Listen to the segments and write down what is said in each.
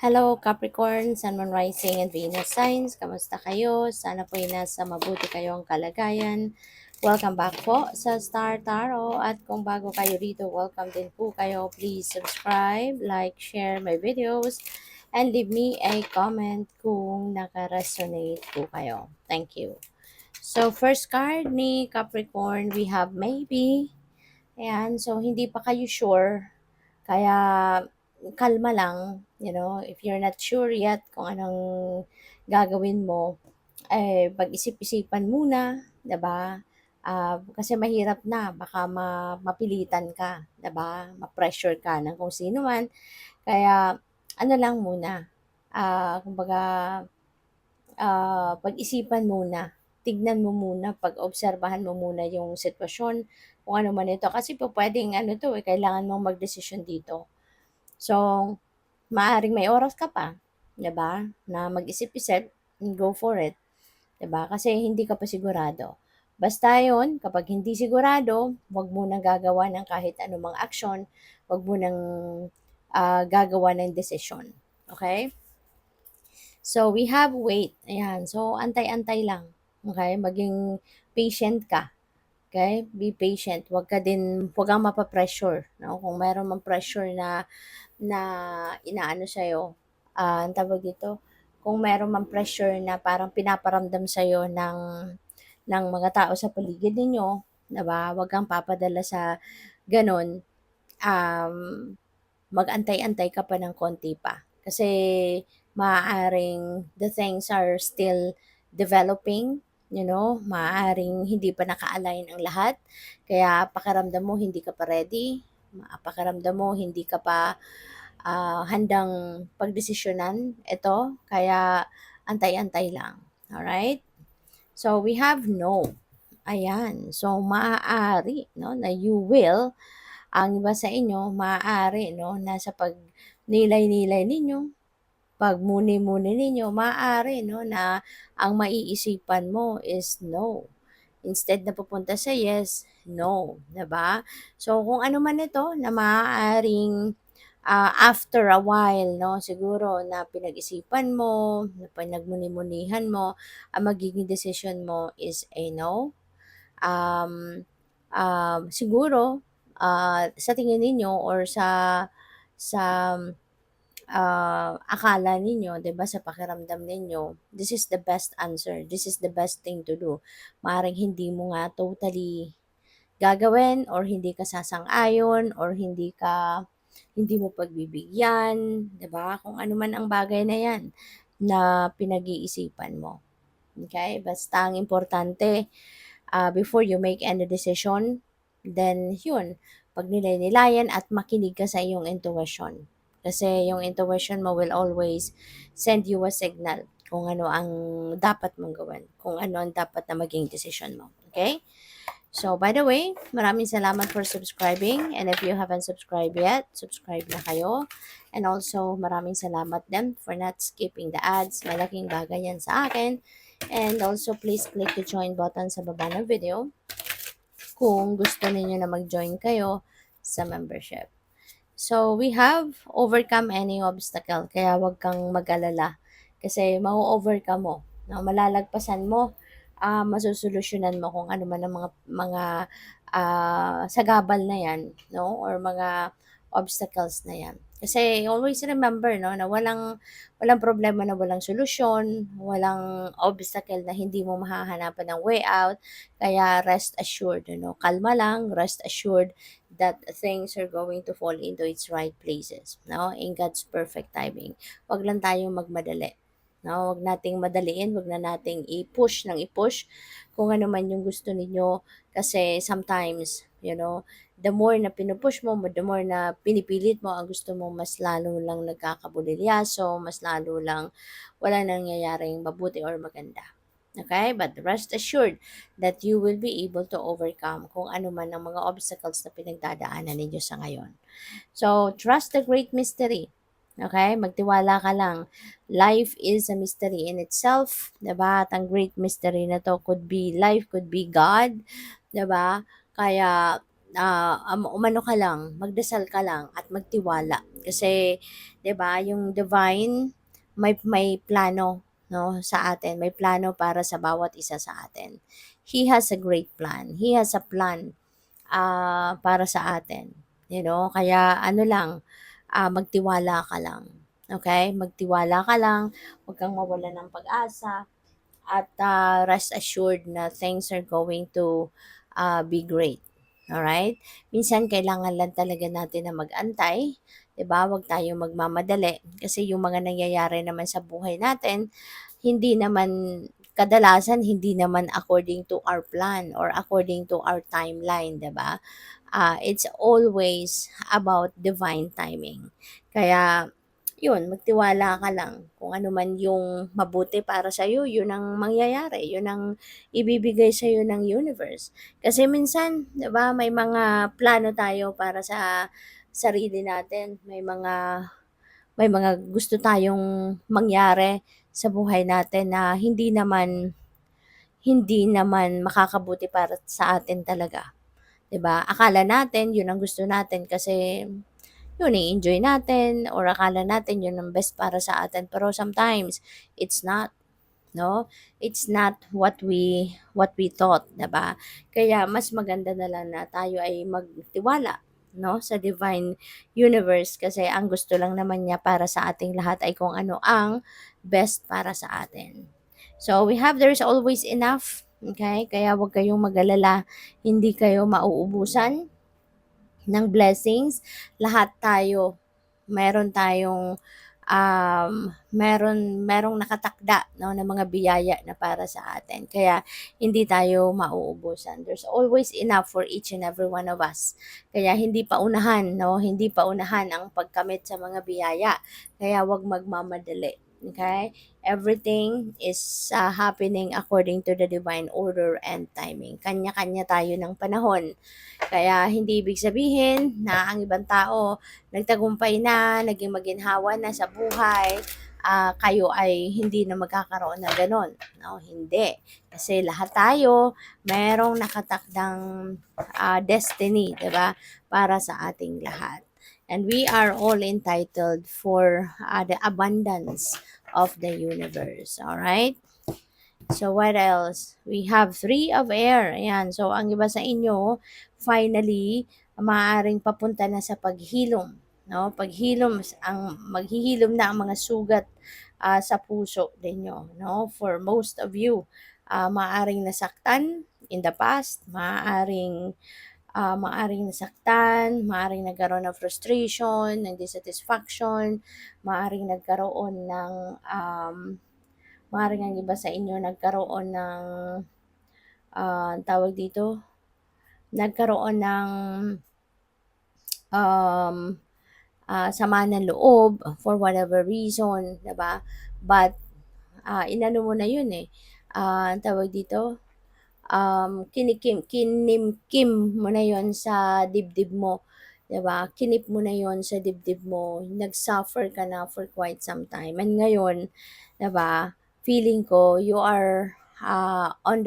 Hello Capricorn, Sun, Moon, Rising, and Venus signs. Kamusta kayo? Sana po ay nasa mabuti kayong kalagayan. Welcome back po sa Star Tarot. At kung bago kayo rito, welcome din po kayo. Please subscribe, like, share my videos, and leave me a comment kung naka-resonate po kayo. Thank you. So, first card ni Capricorn, we have maybe. Ayan, so hindi pa kayo sure. Kaya kalma lang, if you're not sure yet kung anong gagawin mo, pag-isip-isipan muna, 'di ba? Kasi mahirap na, baka mapilitan ka, 'di ba? Ma-pressure ka ng kung sino man. Kaya ano lang muna, kumbaga, pag-isipan muna, tignan mo muna, pag-obserbahan mo muna yung sitwasyon, kung ano man ito. Kasi po pwedeng ano 'to, kailangan mong magdesisyon dito. So, maaaring may oras ka pa, 'di ba, na mag-isip-isip, go for it, 'di ba? Kasi hindi ka pa sigurado. Basta 'yon, kapag hindi sigurado, 'wag mo nang gagawa ng kahit anumang aksyon, 'wag mo nang, gagawa ng desisyon, okay? So, we have wait, ayan. So, antay-antay lang, okay? Maging patient ka. Okay, be patient. Huwag kang mapa-pressure, no? Kung mayro'n mang pressure na inaano sa'yo, ang tawag dito, kung meron mang pressure na parang pinaparamdam sa'yo ng mga tao sa paligid ninyo, 'di ba? Huwag kang papadala sa gano'n. Um, Mag-antay-antay ka pa ng konti pa. Kasi maaaring the things are still developing, maaaring hindi pa naka-align ang lahat. Kaya pakiramdam mo hindi ka pa ready, pakiramdam mo hindi ka pa handang pagdesisyonan ito, kaya antay-antay lang. Alright? So, we have no. Ayan. So, maaari, no, na you will, ang iba sa inyo, maaari, no, na sa pagnilay-nilay ninyo, pagmuni-muni ninyo, maaari, no, na ang maiisipan mo is no. Instead na pupunta sa yes, no, 'di ba? So, kung ano man ito na maaaring after a while, no, siguro na pinag-isipan mo, na pinagmuni-munihan mo, ang magiging decision mo is a no. Um, Siguro, sa tingin ninyo or sa akala ninyo, 'di ba, sa pakiramdam ninyo, this is the best answer, this is the best thing to do. Maaaring hindi mo nga totally gagawin or hindi ka sasang-ayon or hindi mo pagbibigyan, 'di ba? Kung ano man ang bagay na 'yan na pinag-iisipan mo. Okay? Basta ang importante, before you make any decision, then yun, pag nilay-nilayan at makinig ka sa iyong intuition. Kasi yung intuition mo will always send you a signal kung ano ang dapat mong gawin, kung ano ang dapat na maging decision mo. Okay? So, by the way, maraming salamat for subscribing. And if you haven't subscribed yet, subscribe na kayo. And also, maraming salamat din for not skipping the ads. Malaking bagay yan sa akin. And also, please click the join button sa baba ng video kung gusto niyo na mag-join kayo sa membership. So, we have overcome any obstacle. Kaya wag kang mag-alala. Kasi mau-overcome mo. No? Malalagpasan mo, masusolusyonan mo kung ano man ang mga sagabal na yan, no? Or mga obstacles na yan. Kasi always remember, no, na walang problema na walang solusyon, walang obstacle na hindi mo mahahanapan ng way out. Kaya rest assured, kalma lang, rest assured that things are going to fall into its right places, no? In God's perfect timing. Wag lang tayong magmadali. No, wag nating madaliin, wag na nating i-push ng i-push kung ano man yung gusto ninyo kasi sometimes, the more na pinupush mo, the more na pinipilit mo ang gusto mo, mas lalo lang nagkakabulilyaso, mas lalo lang wala nangyayaring mabuti or maganda. Okay? But rest assured that you will be able to overcome kung ano man ang mga obstacles na pinagdadaanan ninyo sa ngayon. So, trust the great mystery. Okay? Magtiwala ka lang. Life is a mystery in itself. Diba? At ang great mystery na to could be life, could be God. Diba? Kaya, umano ka lang, magdasal ka lang at magtiwala. Kasi, 'di ba, yung divine may plano, no, sa atin. May plano para sa bawat isa sa atin. He has a great plan. He has a plan para sa atin. Kaya ano lang, magtiwala ka lang. Okay? Magtiwala ka lang, huwag kang mawala ng pag-asa, at rest assured na things are going to be great. Alright? Minsan kailangan lang talaga natin na mag-antay, 'di ba? Huwag tayong magmamadali kasi yung mga nangyayari naman sa buhay natin, hindi naman kadalasan hindi naman according to our plan or according to our timeline, 'di ba? It's always about divine timing. Kaya yun, magtiwala ka lang. Kung ano man yung mabuti para sa iyo, yun ang mangyayari. Yun ang ibibigay sa iyo ng universe. Kasi minsan, 'di ba, may mga plano tayo para sa sarili natin. May mga gusto tayong mangyari sa buhay natin na hindi naman makakabuti para sa atin talaga. 'Di ba? Akala natin yun ang gusto natin kasi yun i-enjoy natin or akala natin yun ang best para sa atin, pero sometimes it's not, 'no? It's not what we thought, 'di ba? Kaya mas maganda na lang na tayo ay magtiwala, 'no, sa divine universe kasi ang gusto lang naman niya para sa ating lahat ay kung ano ang best para sa atin. So we have there's always enough, okay? Kaya 'wag kayong mag-alala, hindi kayo mauubusan ng blessings. Lahat tayo, meron tayong merong nakatakda, no, na mga biyaya na para sa atin. Kaya hindi tayo mauubusan. There's always enough for each and every one of us. Kaya hindi pa unahan, no, hindi pa unahan ang pagkamit sa mga biyaya. Kaya 'wag magmamadali. Okay? Everything is happening according to the divine order and timing. Kanya-kanya tayo ng panahon. Kaya hindi ibig sabihin na ang ibang tao nagtagumpay na, naging maginhawa na sa buhay, kayo ay hindi na magkakaroon ng gano'n. No, hindi. Kasi lahat tayo merong nakatakdang destiny, 'di ba? Para sa ating lahat. And we are all entitled for the abundance of the universe. All right? So, what else? We have three of air. Ayan. So, ang iba sa inyo, finally, maaaring papunta na sa paghilom. No? Maghihilom na ang mga sugat sa puso ninyo. No? For most of you, maaaring nasaktan in the past, maaaring nasaktan, maaaring nagkaroon ng frustration, ng dissatisfaction, maaaring nagkaroon ng maaaring ang iba sa inyo nagkaroon ng, tawag dito, nagkaroon ng um, sama ng loob for whatever reason, 'di ba? But inano mo na 'yun eh. Tawag dito, kinimkim mo na 'yon sa dibdib mo, 'di ba? Kinip mo na 'yon sa dibdib mo. Nag-suffer ka na for quite some time. And ngayon, 'di ba? Feeling ko you are on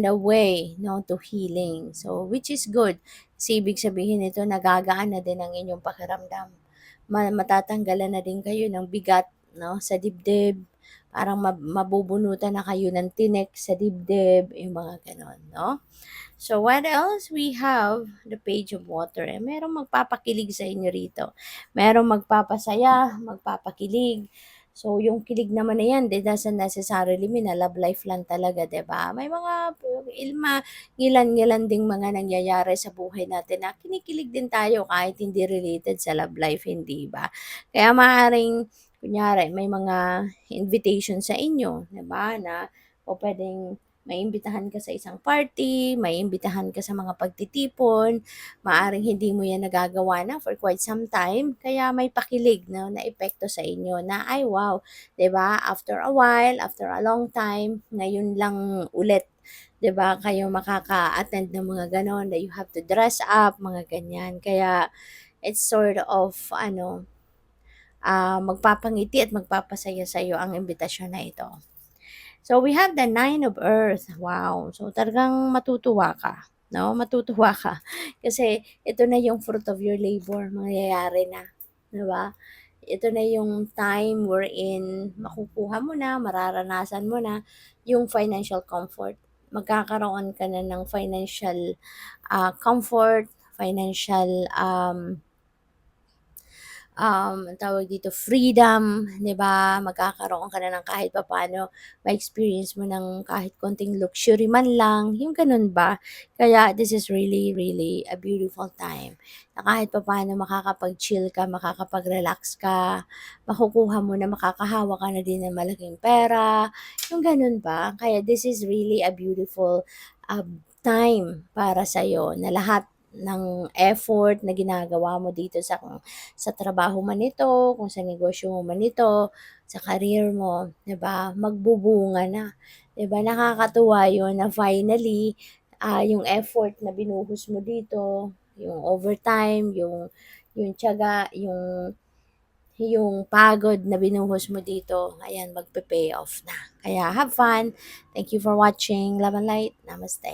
the way, no, to healing. So which is good. Kasi ibig sabihin nito nagagaan na din ang inyong pakiramdam. Matatanggalan na din kayo ng bigat, no, sa dibdib. Parang mabubunutan na kayo ng tinik sa dibdib, yung mga ganon, no? So, what else? We have the page of water. Merong magpapakilig sa inyo rito. Merong magpapasaya, magpapakilig. So, yung kilig naman na yan, it doesn't necessarily mean na love life lang talaga, 'di ba? May mga ngilan-ngilan ding mga nangyayari sa buhay natin na kinikilig din tayo kahit hindi related sa love life, hindi ba? Kaya maaaring, kunyari, may mga invitation sa inyo, 'di ba, na o pwedeng maimbitahan ka sa isang party, maimbitahan ka sa mga pagtitipon, maaring hindi mo yan nagagawa na for quite some time, kaya may pakilig, no, na epekto sa inyo na, ay wow, 'di ba? After a while, after a long time, ngayon lang ulit, 'di ba, kayo makaka-attend ng mga ganon, that you have to dress up, mga ganyan. Kaya it's sort of magpapangiti at magpapasaya sa iyo ang imbitasyon na ito. So, we have the Nine of Earth. Wow. So, talagang matutuwa ka. no? Matutuwa ka kasi ito na yung fruit of your labor, mangyayari na, 'di ba? Ito na yung time wherein makukuha mo na, mararanasan mo na yung financial comfort. Magkakaroon ka na ng financial comfort, financial ang tawag dito, freedom, 'di ba? Magkakaroon ka na ng kahit papaano ma-experience mo ng kahit konting luxury man lang, yung gano'n ba? Kaya this is really, really a beautiful time na kahit papaano makakapag-chill ka, makakapag-relax ka, makukuha mo na makakahawa ka na din ng malaking pera, yung gano'n ba? Kaya this is really a beautiful time para sa'yo na lahat ng effort na ginagawa mo dito sa trabaho man ito, kung sa negosyo mo man ito, sa career mo, 'di ba, magbubunga na. 'Di ba, nakakatuwa 'yun na finally, yung effort na binuhos mo dito, yung overtime, yung tiyaga, yung pagod na binuhos mo dito, ayan magpe-pay off na. Kaya have fun. Thank you for watching. Love and light. Namaste.